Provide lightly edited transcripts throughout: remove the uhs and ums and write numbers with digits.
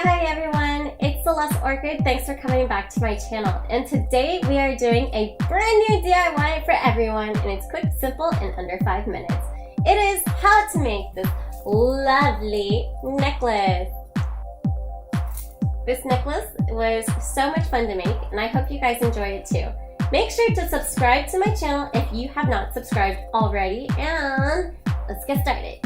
Hi everyone, it's CelesteOrchid. Thanks for coming back to my channel. And today we are doing a brand new DIY for everyone, and it's quick, simple, and under 5 minutes. It is how to make this lovely necklace. This necklace was so much fun to make, and I hope you guys enjoy it too. Make sure to subscribe to my channel if you have not subscribed already, and let's get started.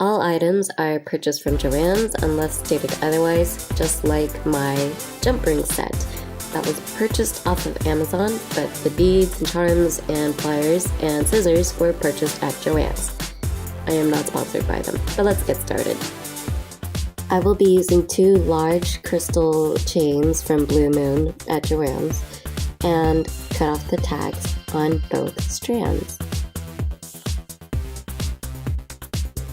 All items are purchased from Joann's unless stated otherwise, just like my jump ring set that was purchased off of Amazon, but the beads and charms and pliers and scissors were purchased at Joann's. I am not sponsored by them, but let's get started. I will be using 2 large crystal chains from Blue Moon at Joann's and cut off the tags on both strands.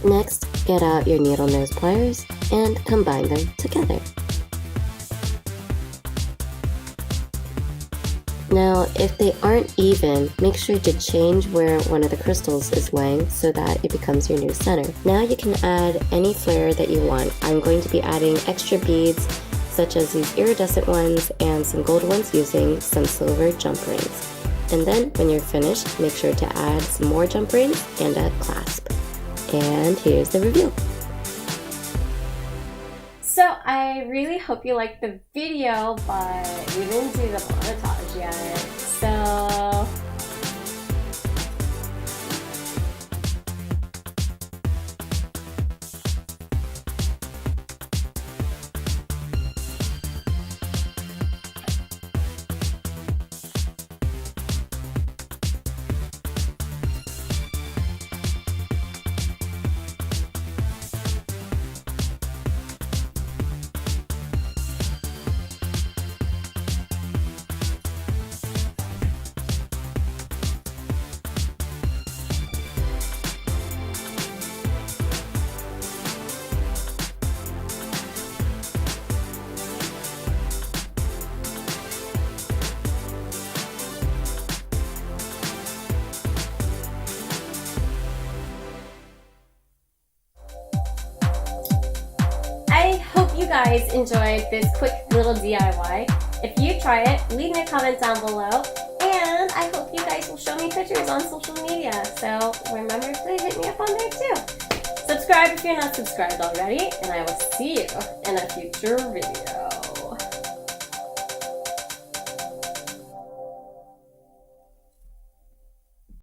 Next, get out your needle nose pliers and combine them together. Now, if they aren't even, make sure to change where one of the crystals is laying so that it becomes your new center. Now you can add any flare that you want. I'm going to be adding extra beads such as these iridescent ones and some gold ones using some silver jump rings. And then when you're finished, make sure to add some more jump rings and a clasp. And here's the review. So I really hope you liked the video, but we didn't do the montage yet. So I hope you guys enjoyed this quick little DIY. If you try it, leave me a comment down below, and I hope you guys will show me pictures on social media. So remember to hit me up on there too. Subscribe if you're not subscribed already, and I will see you in a future video.